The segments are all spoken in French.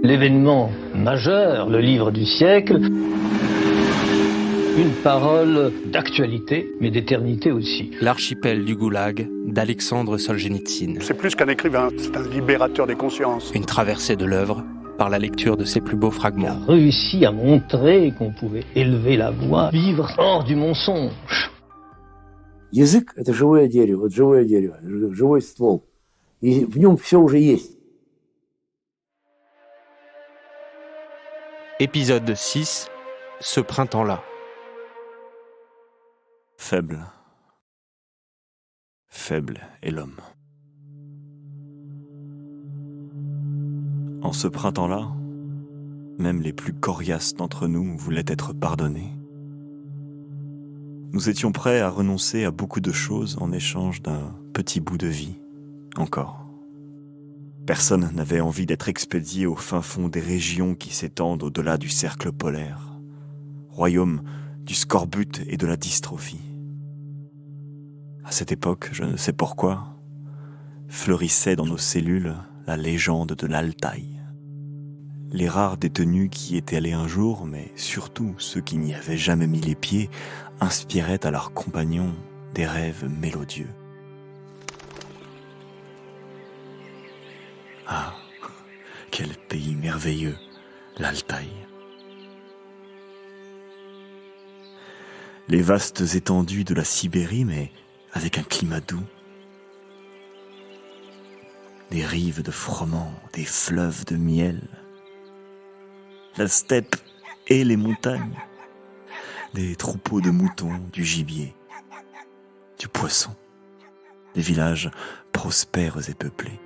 L'événement majeur, le livre du siècle, une parole d'actualité, mais d'éternité aussi. L'archipel du Goulag d'Alexandre Solzhenitsyn. C'est plus qu'un écrivain, c'est un libérateur des consciences. Une traversée de l'œuvre par la lecture de ses plus beaux fragments. Il a réussi à montrer qu'on pouvait élever la voix, vivre hors du mensonge. Язык – это живое дерево, живой ствол. И в нем все уже есть. Épisode 6, ce printemps-là. Faible. Faible est l'homme. En ce printemps-là, même les plus coriaces d'entre nous voulaient être pardonnés. Nous étions prêts à renoncer à beaucoup de choses en échange d'un petit bout de vie, encore. Personne n'avait envie d'être expédié au fin fond des régions qui s'étendent au-delà du cercle polaire, royaume du scorbut et de la dystrophie. À cette époque, je ne sais pourquoi, fleurissait dans nos cellules la légende de l'Altaï. Les rares détenus qui y étaient allés un jour, mais surtout ceux qui n'y avaient jamais mis les pieds, inspiraient à leurs compagnons des rêves mélodieux. Ah, quel pays merveilleux, l'Altaï. Les vastes étendues de la Sibérie, mais avec un climat doux. Des rives de froment, des fleuves de miel. La steppe et les montagnes. Des troupeaux de moutons, du gibier, du poisson. Des villages prospères et peuplés.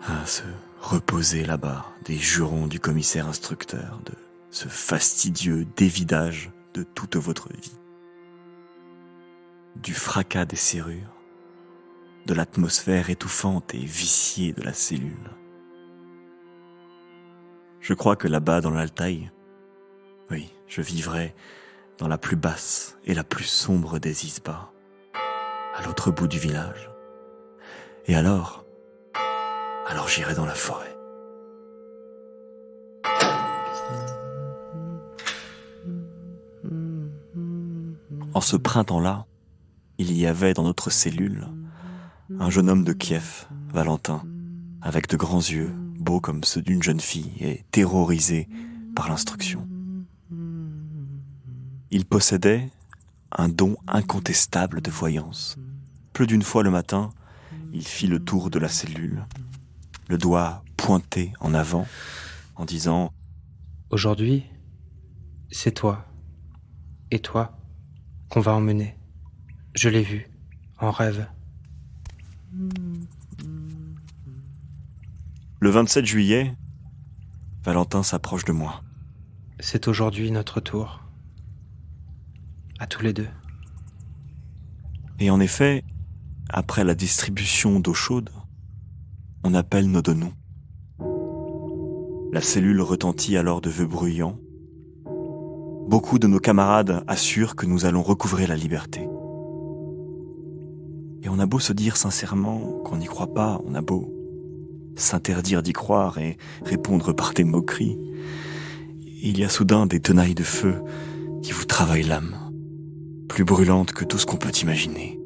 À se reposer là-bas des jurons du commissaire instructeur, de ce fastidieux dévidage de toute votre vie. Du fracas des serrures, de l'atmosphère étouffante et viciée de la cellule. Je crois que là-bas dans l'Altaï, oui, je vivrai dans la plus basse et la plus sombre des isbas, à l'autre bout du village. Et alors j'irai dans la forêt. En ce printemps-là, il y avait dans notre cellule un jeune homme de Kiev, Valentin, avec de grands yeux, beaux comme ceux d'une jeune fille et terrorisé par l'instruction. Il possédait un don incontestable de voyance. Plus d'une fois le matin, il fit le tour de la cellule, le doigt pointé en avant, en disant « Aujourd'hui, c'est toi et toi qu'on va emmener. Je l'ai vu, en rêve. » Le 27 juillet, Valentin s'approche de moi. C'est aujourd'hui notre tour. À tous les deux. Et en effet, après la distribution d'eau chaude, on appelle nos deux noms. La cellule retentit alors de vœux bruyants. Beaucoup de nos camarades assurent que nous allons recouvrer la liberté. Et on a beau se dire sincèrement qu'on n'y croit pas, on a beau s'interdire d'y croire et répondre par des moqueries, il y a soudain des tenailles de feu qui vous travaillent l'âme, plus brûlantes que tout ce qu'on peut imaginer.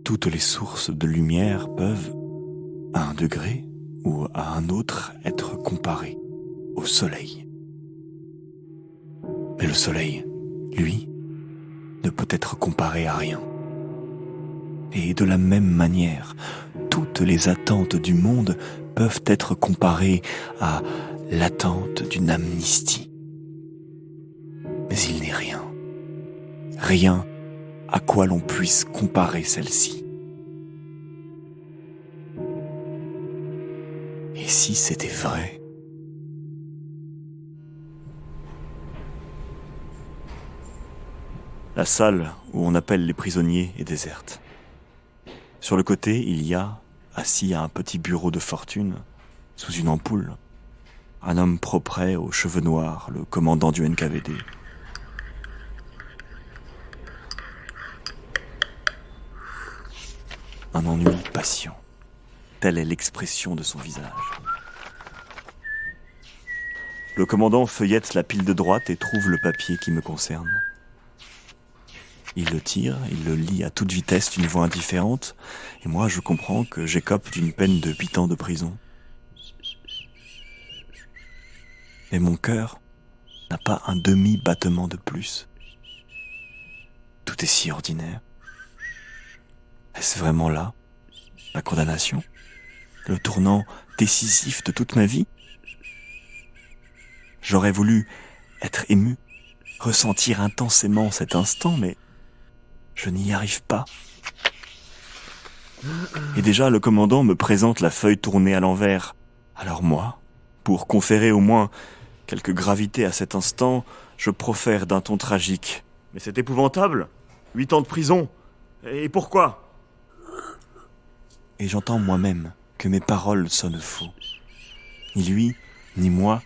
Toutes les sources de lumière peuvent, à un degré ou à un autre, être comparées au soleil. Mais le soleil, lui, ne peut être comparé à rien. Et de la même manière, toutes les attentes du monde peuvent être comparées à l'attente d'une amnistie. Mais il n'est rien, rien à quoi l'on puisse comparer celle-ci. Et si c'était vrai ? La salle où on appelle les prisonniers est déserte. Sur le côté, il y a, assis à un petit bureau de fortune, sous une ampoule, un homme propret aux cheveux noirs, le commandant du NKVD. Un ennui patient. telle est l'expression de son visage. Le commandant feuillette la pile de droite et trouve le papier qui me concerne. Il le tire, il le lit à toute vitesse d'une voix indifférente, et moi je comprends que j'écope d'une peine de 8 ans de prison. Mais mon cœur n'a pas un demi-battement de plus. Tout est si ordinaire. Est-ce vraiment là, ma condamnation? Le tournant décisif de toute ma vie? J'aurais voulu être ému, ressentir intensément cet instant, mais je n'y arrive pas. Et déjà, le commandant me présente la feuille tournée à l'envers. Alors moi, pour conférer au moins quelque gravité à cet instant, je profère d'un ton tragique. Mais c'est épouvantable! 8 ans de prison! Et pourquoi? Et j'entends moi-même que mes paroles sonnent faux. Ni lui, ni moi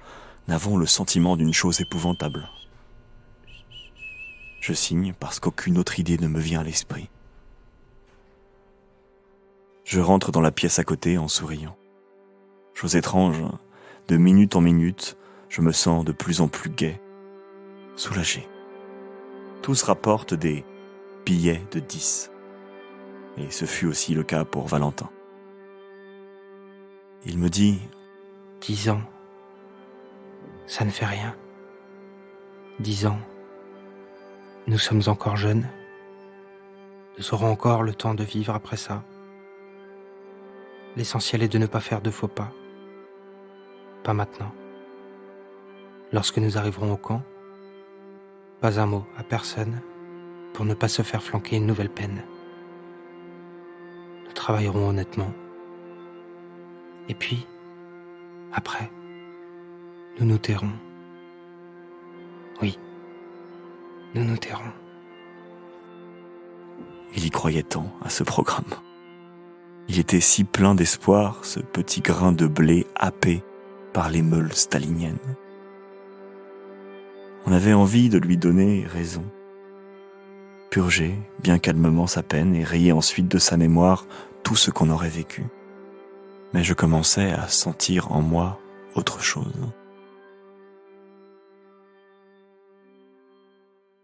n'avons le sentiment d'une chose épouvantable. Je signe parce qu'aucune autre idée ne me vient à l'esprit. Je rentre dans la pièce à côté en souriant. Chose étrange, de minute en minute, je me sens de plus en plus gai, soulagé. Tous rapportent des billets de 10. Et ce fut aussi le cas pour Valentin. Il me dit 10 ans, ça ne fait rien. 10 ans, nous sommes encore jeunes. Nous aurons encore le temps de vivre après ça. L'essentiel est de ne pas faire de faux pas. Pas maintenant. Lorsque nous arriverons au camp, pas un mot à personne pour ne pas se faire flanquer une nouvelle peine. Nous travaillerons honnêtement. Et puis, après, nous nous tairons. Oui, nous nous tairons. Il y croyait tant à ce programme. Il était si plein d'espoir, ce petit grain de blé happé par les meules staliniennes. On avait envie de lui donner raison. Purger bien calmement sa peine et rayer ensuite de sa mémoire tout ce qu'on aurait vécu. Mais je commençais à sentir en moi autre chose.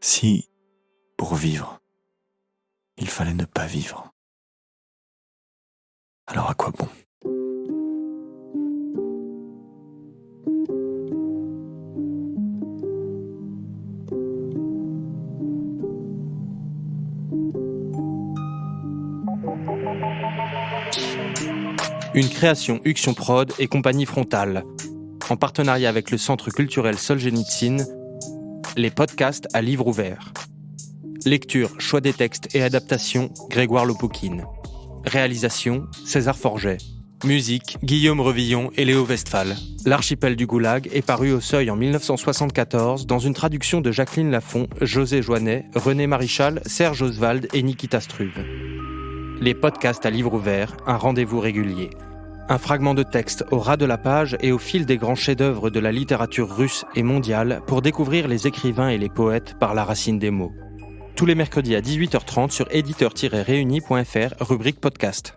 Si, pour vivre, il fallait ne pas vivre, alors à quoi bon? Une création Uction Prod et Compagnie Frontale. En partenariat avec le Centre culturel Solzhenitsyn, les podcasts à livre ouvert. Lecture, choix des textes et adaptation, Grégoire Lopoukine. Réalisation, César Forget. Musique, Guillaume Revillon et Léo Westphal. L'archipel du Goulag est paru au Seuil en 1974 dans une traduction de Jacqueline Lafont, José Joannet, René Marichal, Serge Oswald et Nikita Struve. Les podcasts à livre ouvert, un rendez-vous régulier. Un fragment de texte au ras de la page et au fil des grands chefs-d'œuvre de la littérature russe et mondiale pour découvrir les écrivains et les poètes par la racine des mots. Tous les mercredis à 18h30 sur éditeur-réuni.fr, rubrique podcast.